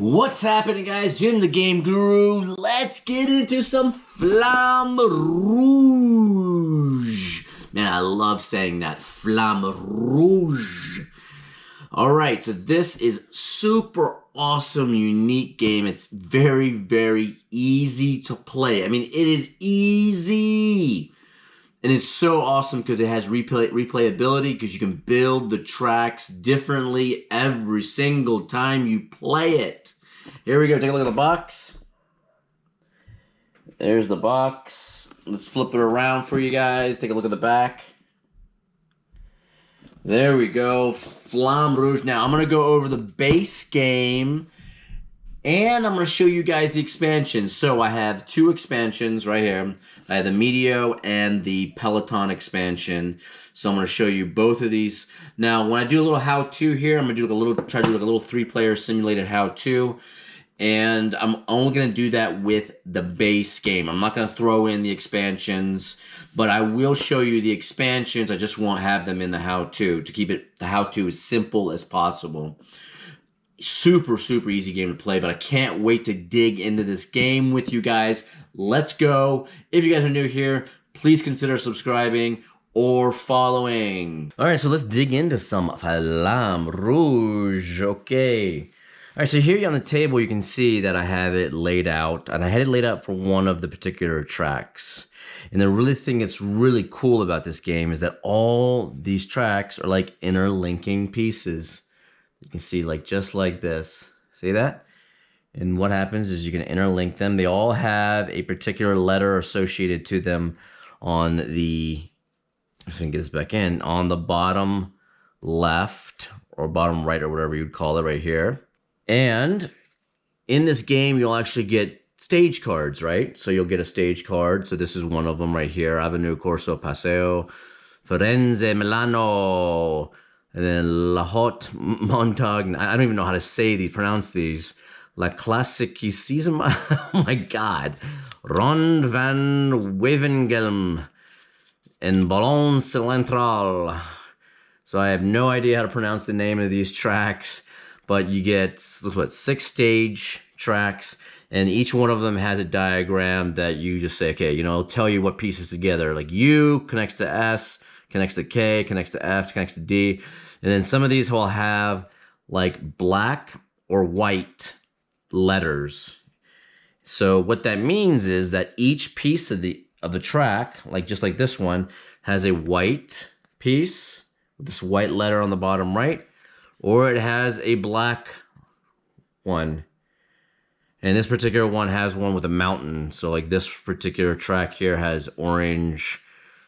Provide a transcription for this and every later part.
What's happening, guys? Jim the Game Guru. Let's get into some Flamme Rouge. Man, I love saying that. Flamme Rouge. Alright, so this is super awesome, unique game. It's very, very easy to play. I mean, it is easy. And it's so awesome because it has replayability, because you can build the tracks differently every single time you play it. Here we go. Take a look at the box. There's the box. Let's flip it around for you guys. Take a look at the back. There we go. Flamme Rouge. Now, I'm going to go over the base game, and I'm going to show you guys the expansions. So I have two expansions right here. I have the Medio and the Peloton expansion. So I'm going to show you both of these. Now, when I do a little how-to here, I'm going to do try to do like a little 3-player simulated how-to. And I'm only going to do that with the base game. I'm not going to throw in the expansions, but I will show you the expansions. I just won't have them in the how-to keep the how-to as simple as possible. Super, super easy game to play, but I can't wait to dig into this game with you guys. Let's go. If you guys are new here, please consider subscribing or following. All right, so let's dig into some Flamme Rouge. Okay. All right, so here on the table, you can see that I have it laid out, and I had it laid out for one of the particular tracks. And the really thing that's really cool about this game is that all these tracks are like interlinking pieces. You can see like just like this. See that? And what happens is you can interlink them. They all have a particular letter associated to them on the, I'm going to get this back in, on the bottom left or bottom right or whatever you'd call it right here. And in this game, you'll actually get stage cards, right? So you'll get a stage card. So this is one of them right here. Avenue, Corso, Paseo, Firenze, Milano, and then La Haute Montagne. I don't even know how to pronounce these. La Classicisima. Oh my God. Ronde van Wavengelm and Ballon Cilantral. So I have no idea how to pronounce the name of these tracks. But you get, what, 6 stage tracks, and each one of them has a diagram that you just say, okay, it'll tell you what pieces together. Like U connects to S, connects to K, connects to F, connects to D. And then some of these will have like black or white letters. So what that means is that each piece of the track, like just like this one, has a white piece with this white letter on the bottom right, or it has a black one. And this particular one has one with a mountain. So like this particular track here has orange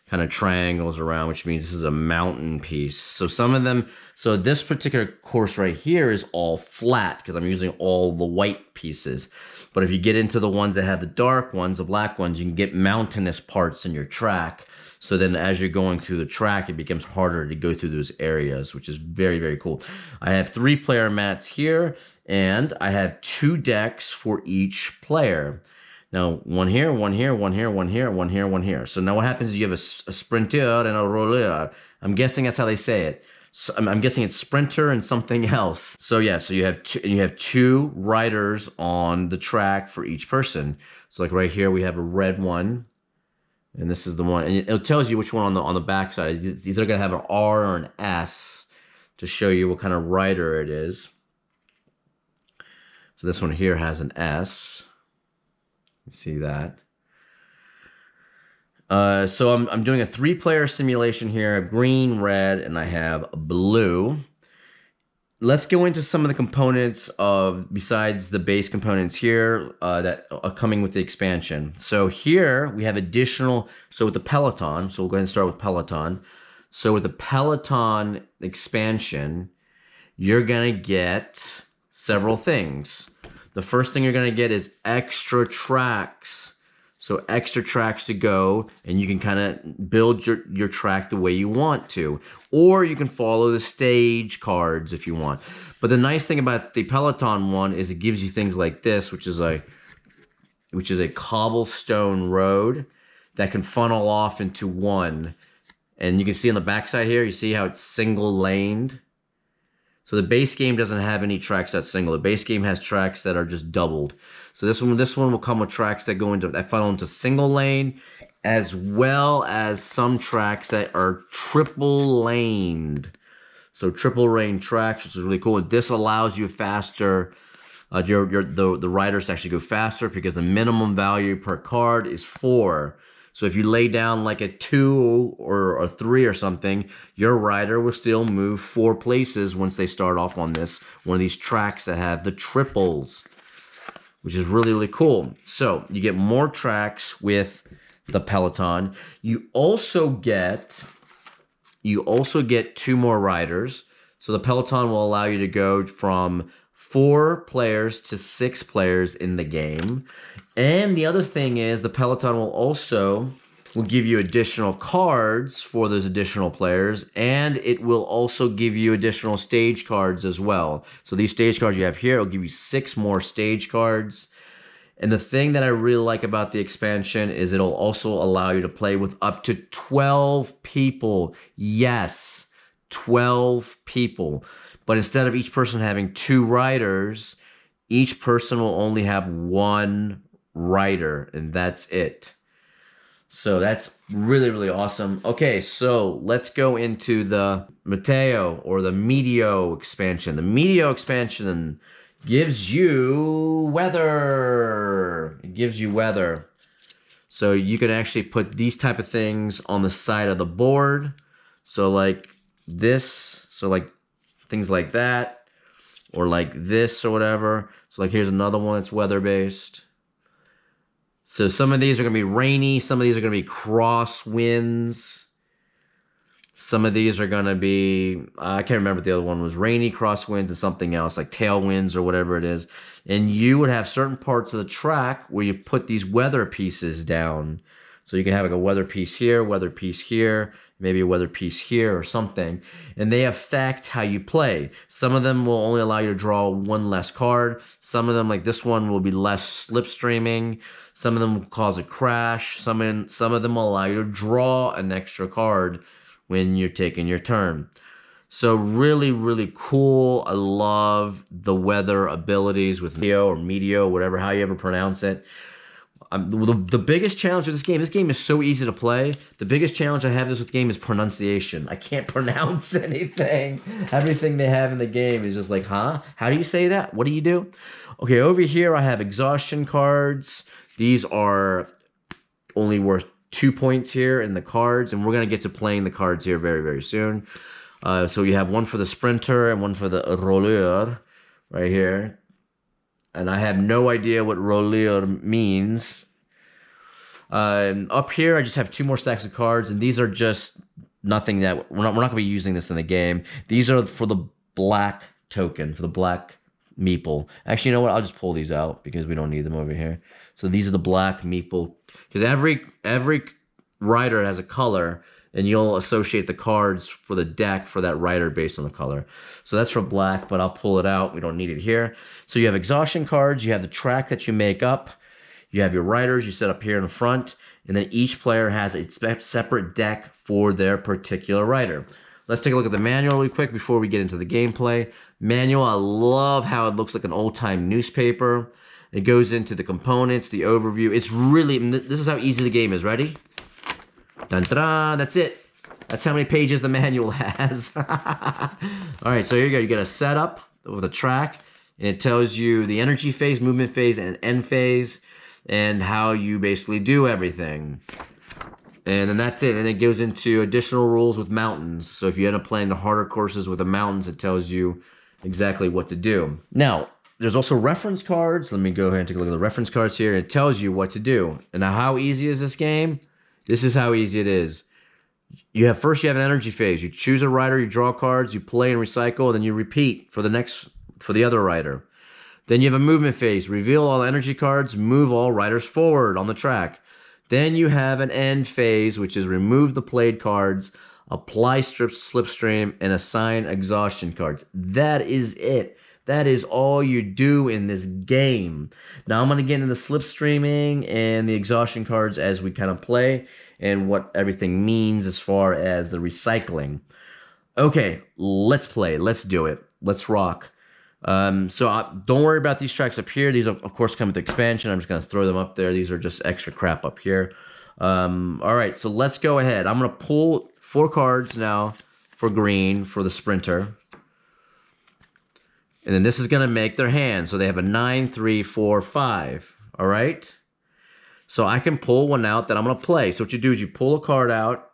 kind of triangles around, which means this is a mountain piece. So some of them, so this particular course right here is all flat because I'm using all the white pieces. But if you get into the ones that have the dark ones, the black ones, you can get mountainous parts in your track. So then as you're going through the track, it becomes harder to go through those areas, which is very, very cool. I have 3-player mats here, and I have 2 decks for each player. Now, one here, one here, one here, one here, one here, one here. So now what happens is you have a sprinter and a rouleur. I'm guessing that's how they say it. So I'm guessing it's sprinter and something else. So yeah, so you have two riders on the track for each person. So like right here, we have a red one. And this is the one, and it tells you which one on the back side. It's either going to have an R or an S to show you what kind of rider it is. So this one here has an S. You see that. So I'm doing a 3-player simulation here, green, red, and I have blue. Let's go into some of the components besides the base components here that are coming with the expansion. So here we have additional, so with the Peloton, so we'll go ahead and start with Peloton. So with the Peloton expansion, you're gonna get several things. The first thing you're gonna get is extra tracks. So extra tracks to go, and you can kind of build your track the way you want to. Or you can follow the stage cards if you want. But the nice thing about the Peloton one is it gives you things like this, which is a cobblestone road that can funnel off into one. And you can see on the backside here, you see how it's single laned. So the base game doesn't have any tracks that's single. The base game has tracks that are just doubled. So this one will come with tracks that funnel into single lane, as well as some tracks that are triple laned. So triple lane tracks, which is really cool. And this allows you faster, the riders to actually go faster because the minimum value per card is 4. So if you lay down like a 2 or a 3 or something, your rider will still move 4 places once they start off on one of these tracks that have the triples, which is really, really cool. So you get more tracks with the Peloton. You also get 2 more riders. So the Peloton will allow you to go from 4 players to 6 players in the game. And the other thing is the Peloton will give you additional cards for those additional players, and it will also give you additional stage cards as well. So these stage cards you have here, it'll give you 6 more stage cards. And the thing that I really like about the expansion is it'll also allow you to play with up to 12 people. Yes, 12 people. But instead of each person having 2 riders, each person will only have 1 rider, and that's it. So that's really, really awesome. Okay, so let's go into the Meteo or the Meteo expansion. The Meteo expansion gives you weather. It gives you weather. So you can actually put these type of things on the side of the board. So like this, so like things like that, or like this or whatever. So like here's another one that's weather-based. So some of these are going to be rainy. Some of these are going to be crosswinds. Some of these are going to be, I can't remember what the other one was, rainy, crosswinds, and something else, like tailwinds or whatever it is. And you would have certain parts of the track where you put these weather pieces down. So you can have like a weather piece here, maybe a weather piece here or something. And they affect how you play. Some of them will only allow you to draw 1 less card. Some of them, like this one, will be less slipstreaming. Some of them will cause a crash. Some of them will allow you to draw an extra card when you're taking your turn. So really, really cool. I love the weather abilities with Meteo, whatever, how you ever pronounce it. The biggest challenge with this game is so easy to play. The biggest challenge I have with this game is pronunciation. I can't pronounce anything. Everything they have in the game is just like, huh? How do you say that? What do you do? Okay, over here I have exhaustion cards. These are only worth 2 points here in the cards, and we're going to get to playing the cards here very, very soon. So you have one for the sprinter and one for the rouleur right here. And I have no idea what rouleur means. Up here, I just have 2 more stacks of cards, and these are just nothing that we're not going to be using this in the game. These are for the black token, for the black meeple. Actually, you know what? I'll just pull these out because we don't need them over here. So these are the black meeple, because every rider has a color, and you'll associate the cards for the deck for that rider based on the color. So that's for black, but I'll pull it out. We don't need it here. So you have exhaustion cards. You have the track that you make up. You have your riders you set up here in the front. And then each player has a separate deck for their particular rider. Let's take a look at the manual really quick before we get into the gameplay. Manual, I love how it looks like an old-time newspaper. It goes into the components, the overview. It's really, this is how easy the game is. Ready? Dun-dun-dun, that's it. That's how many pages the manual has. All right, so here you go. You get a setup with a track, and it tells you the energy phase, movement phase, and end phase, and how you basically do everything. And then that's it. And it goes into additional rules with mountains. So if you end up playing the harder courses with the mountains, it tells you exactly what to do. Now, there's also reference cards. Let me go ahead and take a look at the reference cards here. It tells you what to do. And now, how easy is this game? This is how easy it is. First you have an energy phase. You choose a rider, you draw cards, you play and recycle, and then you repeat for the other rider. Then you have a movement phase. Reveal all energy cards, move all riders forward on the track. Then you have an end phase, which is remove the played cards, apply slipstream, and assign exhaustion cards. That is it. That is all you do in this game. Now I'm going to get into the slipstreaming and the exhaustion cards as we kind of play and what everything means as far as the recycling. Okay, let's play. Let's do it. let's rock. Don't worry about these tracks up here. These, of course, come with the expansion. I'm just going to throw them up there. These are just extra crap up here. All right, so let's go ahead. I'm going to pull 4 cards now for green for the sprinter. And then this is going to make their hand. So they have a 9, 3, 4, 5. All right? So I can pull one out that I'm going to play. So what you do is you pull a card out.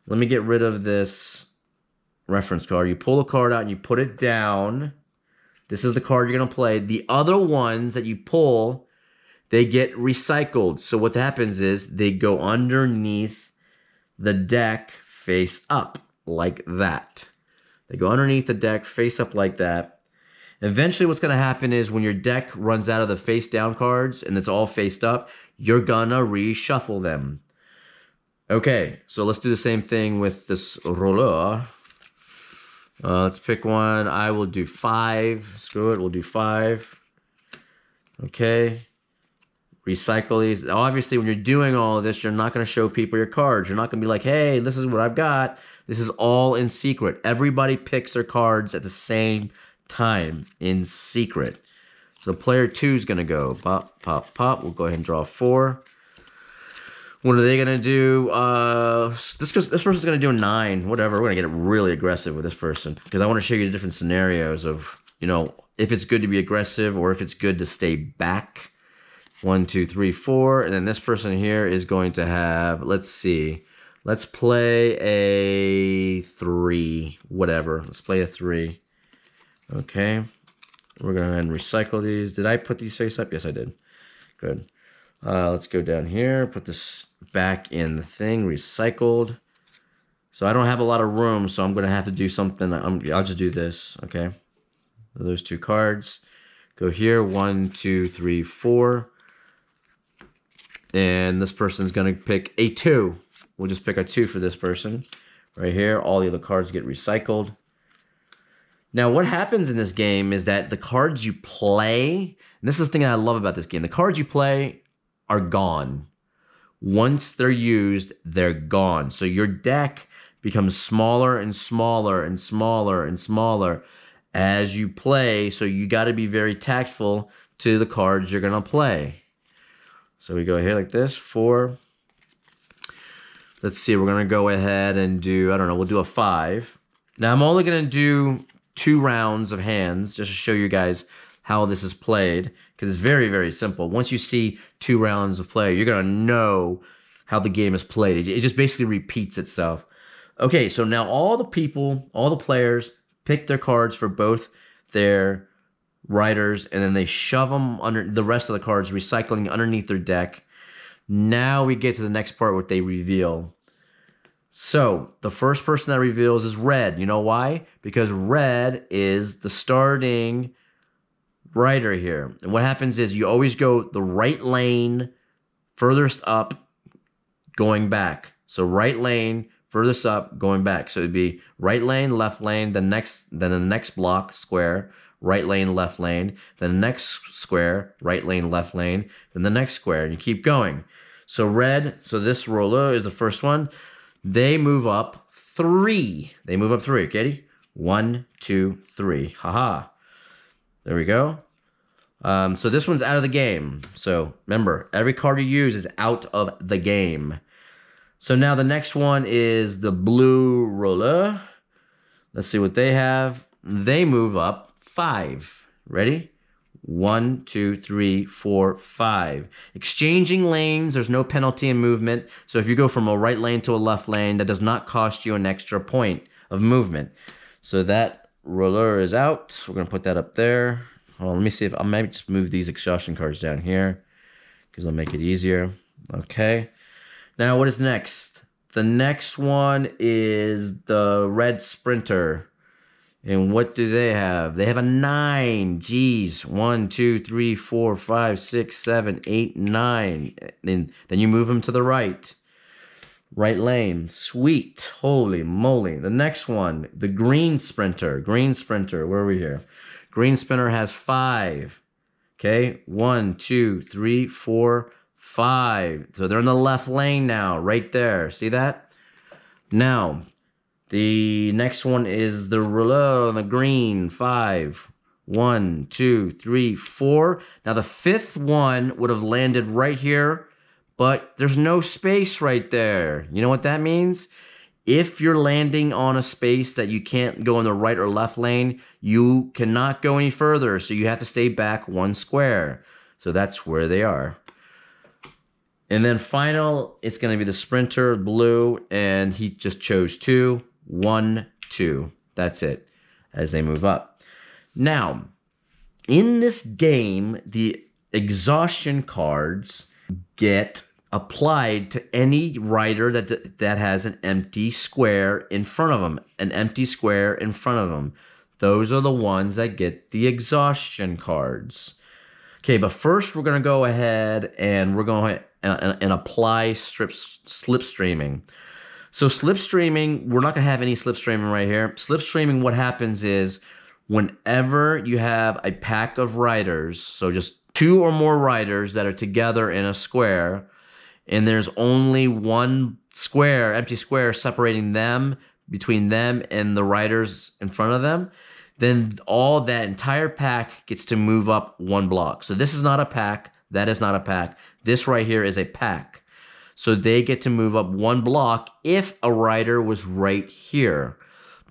Let me get rid of this reference card. You pull a card out and you put it down. This is the card you're going to play. The other ones that you pull, they get recycled. So what happens is they go underneath the deck face up like that. They go underneath the deck face up like that. Eventually what's going to happen is when your deck runs out of the face down cards and it's all faced up, you're going to reshuffle them. Okay, so let's do the same thing with this roller. Let's pick one. I will do 5. Screw it, we'll do 5. Okay. Recycle these. Obviously, when you're doing all of this, you're not going to show people your cards. You're not going to be like, hey, this is what I've got. This is all in secret. Everybody picks their cards at the same time in secret. So player 2 is going to go pop, pop, pop. We'll go ahead and draw 4. What are they going to do? This person's going to do a 9. Whatever. We're going to get really aggressive with this person because I want to show you the different scenarios of, you know, if it's good to be aggressive or if it's good to stay back. 1, 2, 3, 4. And then this person here is going to have, let's see. Let's play a 3. Whatever. Let's play a 3. Okay. We're going to go ahead and recycle these. Did I put these face up? Yes, I did. Good. Let's go down here. Put this back in the thing. Recycled. So I don't have a lot of room, so I'm going to have to do something. I'll just do this. Okay. Those 2 cards. Go here. 1, 2, 3, 4. And this person's going to pick a 2. We'll just pick a 2 for this person. Right here. All the other cards get recycled. Now, what happens in this game is that the cards you play, and this is the thing that I love about this game, the cards you play are gone. Once they're used, they're gone. So your deck becomes smaller and smaller and smaller and smaller as you play. So you got to be very tactful to the cards you're going to play. So we go here like this, 4. Let's see, we're going to go ahead and do, I don't know, we'll do a 5. Now, I'm only going to do 2 rounds of hands just to show you guys how this is played because it's very, very simple. Once you see 2 rounds of play, you're going to know how the game is played. It just basically repeats itself. Okay, so now all the people, all the players pick their cards for both their riders, and then they shove them under the rest of the cards, recycling underneath their deck. Now we get to the next part where they reveal. So the first person that reveals is red. You know why? Because red is the starting rider here. And what happens is you always go the right lane furthest up, going back. So right lane furthest up, going back. So it'd be right lane, left lane, then the next block square, right lane, left lane, then the next square, right lane, left lane, then the next square, and you keep going. So red, so this roller is the first one. They move up 3. They move up 3, Katie. 1, 2, 3. Haha. There we go. So this one's out of the game. So remember, every card you use is out of the game. So now the next one is the blue roller. Let's see what they have. They move up 5. Ready? 1, 2, 3, 4, 5. Exchanging lanes, there's no penalty in movement. So if you go from a right lane to a left lane, that does not cost you an extra point of movement. So that roller is out. We're going to put that up there. Hold on, let me see if I might just move these exhaustion cards down here because it'll make it easier. Okay. Now what is next? The next one is the red sprinter. And what do they have? They have a 9. Jeez. 1, 2, 3, 4, 5, 6, 7, 8, 9. And then you move them to the right. Right lane. Sweet. Holy moly. The next one, the green sprinter. Green sprinter. Where are we here? Green sprinter has 5. Okay. 1, 2, 3, 4, 5. So they're in the left lane now. Right there. See that? Now, The next one is the rouleur on the green. 5. 1, 2, 3, 4. Now the fifth one would have landed right here, but there's no space right there. You know what that means? If you're landing on a space that you can't go in the right or left lane, you cannot go any further. So you have to stay back 1 square. So that's where they are. And then final, it's going to be the sprinter, blue, and he just chose 2. 1, 2. That's it as they move up. Now, in this game, the exhaustion cards get applied to any rider that has an empty square in front of them. An empty square in front of them. Those are the ones that get the exhaustion cards. Okay, but first we're going to go ahead and we're going to apply slipstreaming. So slipstreaming, we're not going to have any slipstreaming right here. Slipstreaming, what happens is whenever you have a pack of riders, so just 2 or more riders that are together in a square, and there's only 1 square, empty square, separating them, between them and the riders in front of them, then all that entire pack gets to move up 1 block. So this is not a pack. That is not a pack. This right here is a pack. So they get to move up 1 block if a rider was right here.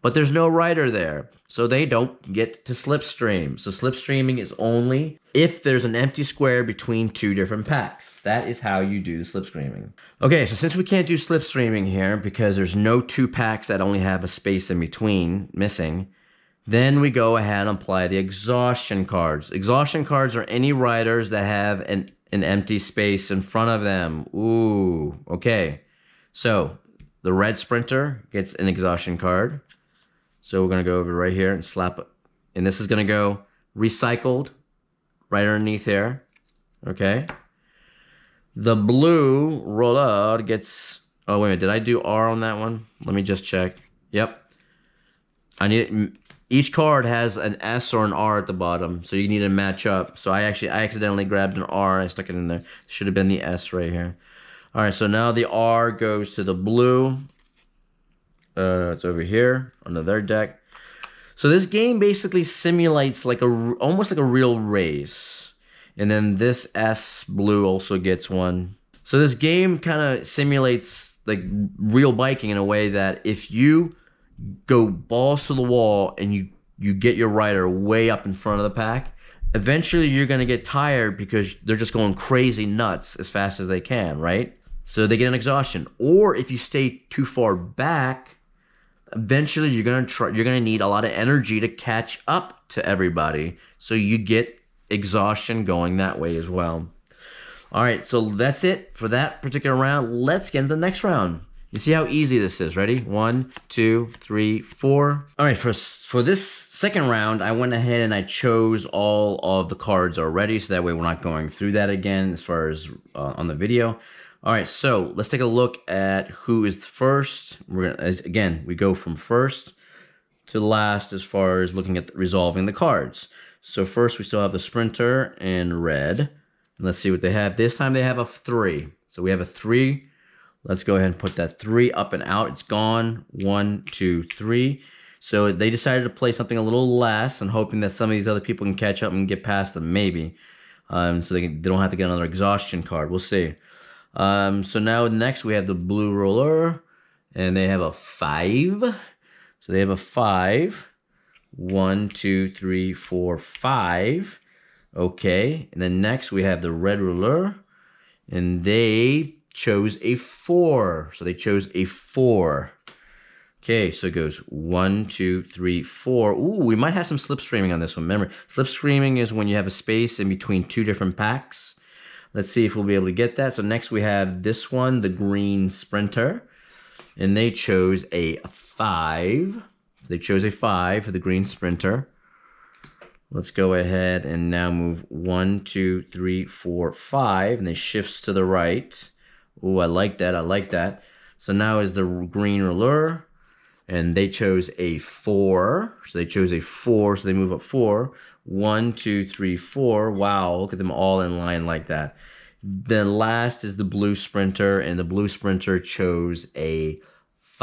But there's no rider there, so they don't get to slipstream. So slipstreaming is only if there's an empty square between 2 different packs. That is how you do the slipstreaming. Okay, so since we can't do slipstreaming here because there's no 2 packs that only have a space in between missing, then we go ahead and apply the exhaustion cards. Exhaustion cards are any riders that have an empty space in front of them. Ooh, okay. So the red sprinter gets an exhaustion card. So we're going to go over right here and slap it. And this is going to go recycled right underneath here. Okay. The blue rouleur gets... Oh, wait a minute. Did I do R on that one? Let me just check. Yep. I need... Each card has an S or an R at the bottom, so you need to match up. So I accidentally grabbed an R. I stuck it in there. Should have been the S right here. All right, so now the R goes to the blue. It's over here on their deck. So this game basically simulates like almost like a real race. And then this S blue also gets one. So this game kind of simulates like real biking in a way that if you go balls to the wall and you get your rider way up in front of the pack, eventually you're going to get tired because they're just going crazy nuts as fast as they can, right? So they get an exhaustion. Or if you stay too far back, eventually you're going to need a lot of energy to catch up to everybody. So you get exhaustion going that way as well. All right, so that's it for that particular round. Let's get into the next round. You see how easy this is. Ready? 1, 2, 3, 4. All right, for this second round, I went ahead and I chose all of the cards already, so that way we're not going through that again as far as on the video. All right, so let's take a look at who is first. Again, we go from first to last as far as looking at resolving the cards. So first, we still have the sprinter in red. And let's see what they have. This time they have a 3. So we have a 3. Let's go ahead and put that 3 up and out. It's gone. 1, 2, 3. So they decided to play something a little less and hoping that some of these other people can catch up and get past them, maybe. So they don't have to get another exhaustion card. We'll see. So now next we have the blue rouleur. And they have a 5. So they have a 5. 1, 2, 3, 4, 5. Okay. And then next we have the red rouleur. And they chose a 4. So they chose a 4. Okay, so it goes 1, 2, 3, 4. Ooh, we might have some slipstreaming on this one. Remember, slipstreaming is when you have a space in between 2 different packs. Let's see if we'll be able to get that. So next we have this one, the green sprinter. And they chose a 5. So they chose a 5 for the green sprinter. Let's go ahead and now move 1, 2, 3, 4, 5. And they shifts to the right. Ooh, I like that. I like that. So now is the green rouleur. And they chose a 4. So they chose a 4. So they move up 4. 1, 2, 3, 4. Wow, look at them all in line like that. Then last is the blue sprinter. And the blue sprinter chose a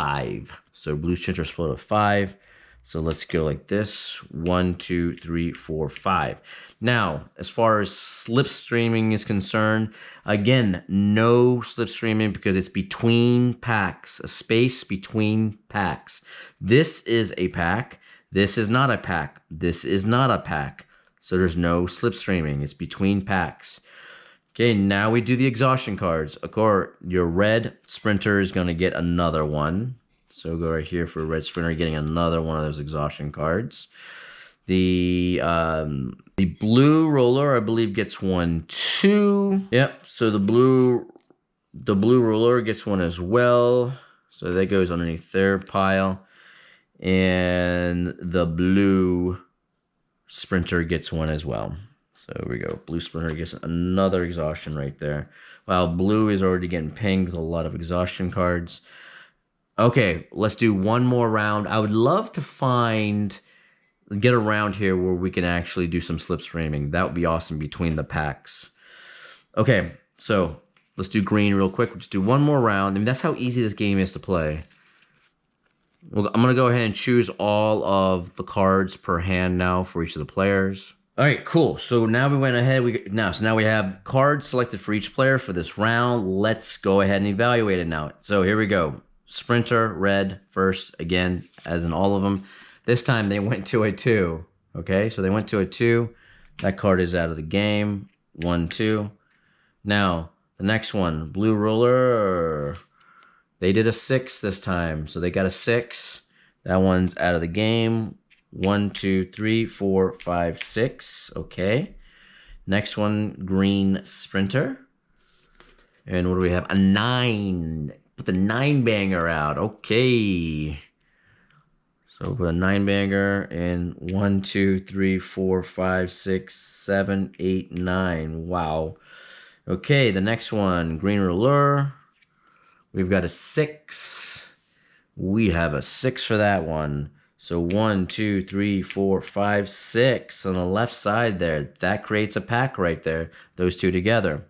5. So blue sprinter split of 5. So let's go like this. 1, 2, 3, 4, 5. Now, as far as slipstreaming is concerned, again, no slipstreaming because it's between packs, a space between packs. This is a pack. This is not a pack. This is not a pack. So there's no slipstreaming. It's between packs. Okay, now we do the exhaustion cards. Of course, your red sprinter is going to get another one. So go right here for red sprinter, getting another one of those exhaustion cards. The blue roller, I believe, gets one too. Yep. So the blue roller gets one as well. So that goes underneath their pile, and the blue sprinter gets one as well. So here we go. Blue sprinter gets another exhaustion right there. While blue is already getting pinged with a lot of exhaustion cards. Okay, let's do one more round. I would love to get around here where we can actually do some slipstreaming. That would be awesome between the packs. Okay, so let's do green real quick. Let's do one more round. I mean, that's how easy this game is to play. Well, I'm going to go ahead and choose all of the cards per hand now for each of the players. All right, cool. So now we went ahead. So now we have cards selected for each player for this round. Let's go ahead and evaluate it now. So here we go. Sprinter, red, first, again, as in all of them. This time they went to a 2. Okay, so they went to a 2. That card is out of the game. 1, 2. Now, the next one, blue roller. They did a 6 this time, so they got a 6. That one's out of the game. 1, 2, 3, 4, 5, 6. Okay. Next one, green sprinter. And what do we have? A 9. Put the 9-banger out. Okay. So put a 9-banger in 1, 2, 3, 4, 5, 6, 7, 8, 9. Wow. Okay, the next one, green roller. We've got a 6. We have a 6 for that one. So 1, 2, 3, 4, 5, 6 on the left side there. That creates a pack right there. Those two together.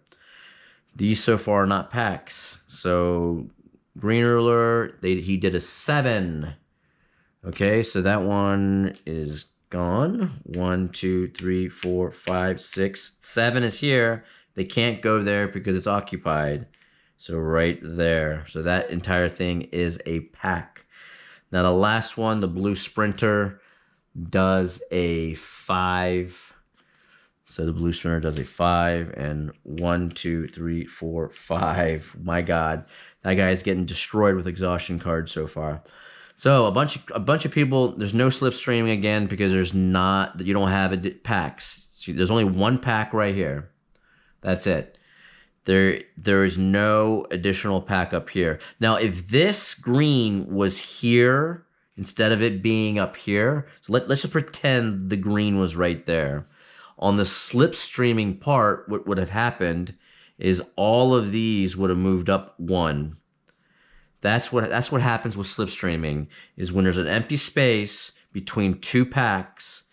These so far are not packs. So green ruler, he did a 7. Okay, so that one is gone. 1, 2, 3, 4, 5, 6, 7 is here. They can't go there because it's occupied. So right there. So that entire thing is a pack. Now the last one, the blue sprinter, does a 5. So the blue sprinter does a 5, and 1, 2, 3, 4, 5. My God, that guy is getting destroyed with exhaustion cards so far. So a bunch of people. There's no slipstreaming again because you don't have packs. See, there's only one pack right here. That's it. There is no additional pack up here. Now, if this green was here instead of it being up here, so let's just pretend the green was right there. On the slipstreaming part, what would have happened is all of these would have moved up 1. That's what happens with slipstreaming, is when there's an empty space between 2 packs,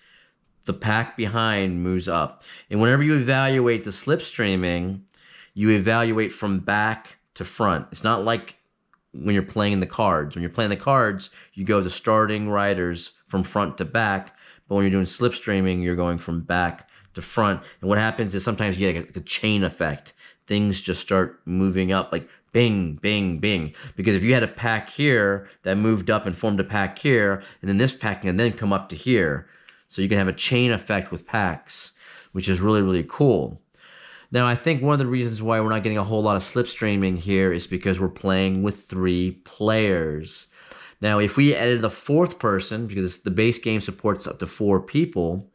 the pack behind moves up. And whenever you evaluate the slipstreaming, you evaluate from back to front. It's not like when you're playing the cards. When you're playing the cards, you go the starting riders from front to back. But when you're doing slipstreaming, you're going from back to front. And what happens is sometimes you get a chain effect. Things just start moving up like bing, bing, bing. Because if you had a pack here that moved up and formed a pack here, and then this pack can then come up to here. So you can have a chain effect with packs, which is really, really cool. Now, I think one of the reasons why we're not getting a whole lot of slipstreaming here is because we're playing with 3 players. Now, if we added the 4th person, because the base game supports up to 4 people,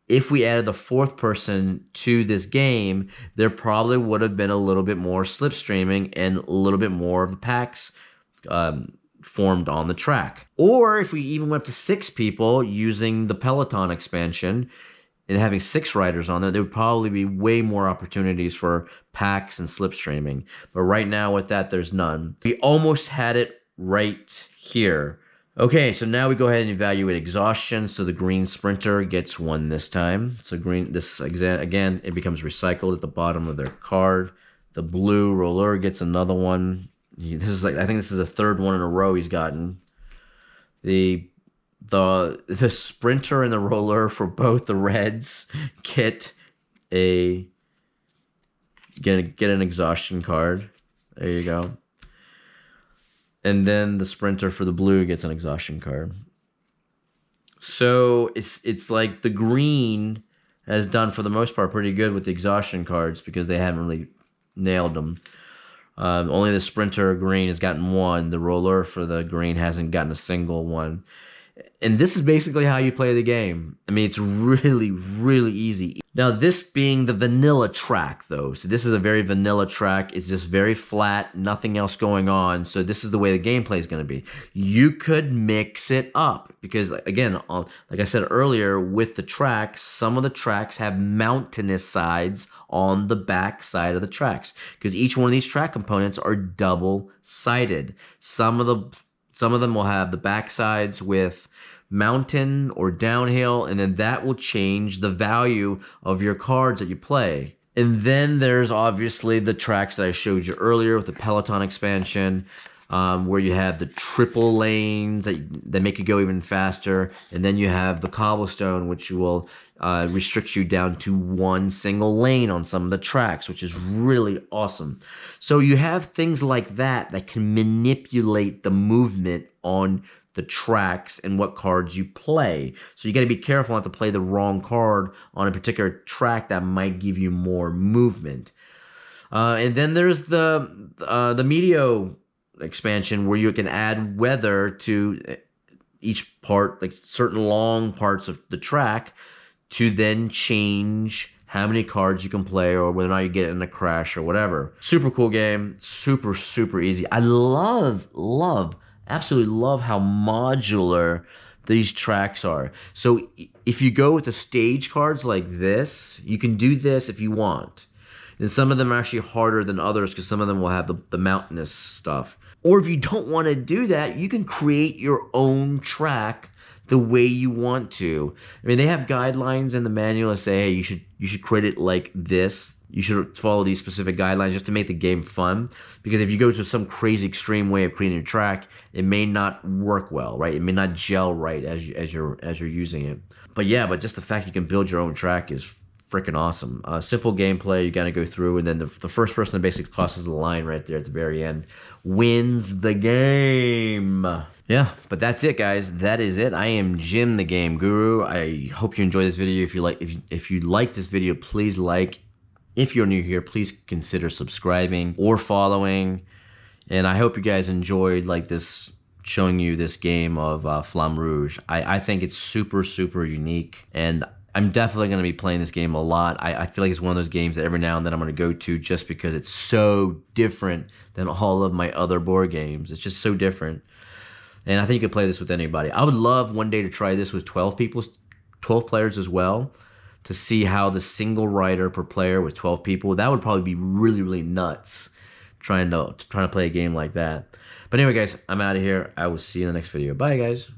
if we added the 4th person to this game, there probably would have been a little bit more slipstreaming and a little bit more of the packs formed on the track. Or if we even went up to 6 people using the Peloton expansion, and having 6 riders on there would probably be way more opportunities for packs and slipstreaming. But right now with that, there's none. We almost had it right here. Okay, so now we go ahead and evaluate exhaustion. So the green sprinter gets 1 this time. So again, it becomes recycled at the bottom of their card. The blue roller gets another one. This is like, I think this is the third one in a row he's gotten. The sprinter and the roller for both the Reds get an exhaustion card. There you go. And then the sprinter for the blue gets an exhaustion card. So it's like the green has done for the most part pretty good with the exhaustion cards because they haven't really nailed them. Only the sprinter green has gotten one. The roller for the green hasn't gotten a single one. And this is basically how you play the game. I mean, it's really, really easy. Now, this being the vanilla track, though. So this is a very vanilla track. It's just very flat, nothing else going on. So this is the way the gameplay is going to be. You could mix it up because, again, like I said earlier, with the tracks, some of the tracks have mountainous sides on the back side of the tracks because each one of these track components are double-sided. Some of them will have the back sides with mountain or downhill, and then that will change the value of your cards that you play. And then there's obviously the tracks that I showed you earlier with the Peloton expansion, where you have the triple lanes that make you go even faster, and then you have the cobblestone, which will restrict you down to one single lane on some of the tracks, which is really awesome. So you have things like that can manipulate the movement on the tracks and what cards you play. So you got to be careful not to play the wrong card on a particular track that might give you more movement. And then there's the Meteo expansion where you can add weather to each part, like certain long parts of the track, to then change how many cards you can play or whether or not you get in a crash or whatever. Super cool game. Super, super easy. I absolutely love how modular these tracks are. So if you go with the stage cards like this, you can do this if you want. And some of them are actually harder than others because some of them will have the mountainous stuff. Or if you don't want to do that, you can create your own track the way you want to. I mean, they have guidelines in the manual that say, hey, you should create it like this. You should follow these specific guidelines just to make the game fun. Because if you go to some crazy extreme way of creating a track, it may not work well, right? It may not gel right as you're using it. But yeah, just the fact you can build your own track is freaking awesome. Simple gameplay, you gotta go through, and then the first person that basically crosses the line right there at the very end wins the game. Yeah, but that's it, guys. That is it. I am Jim, the Game Guru. I hope you enjoyed this video. If you like this video, please like. If you're new here, please consider subscribing or following. And I hope you guys enjoyed showing you this game of Flamme Rouge. I think it's super, super unique, and I'm definitely going to be playing this game a lot. I feel like it's one of those games that every now and then I'm going to go to just because it's so different than all of my other board games. It's just so different. And I think you could play this with anybody. I would love one day to try this with 12 players as well, to see how the single rider per player with 12 people, that would probably be really, really nuts trying to play a game like that. But anyway, guys, I'm out of here. I will see you in the next video. Bye, guys.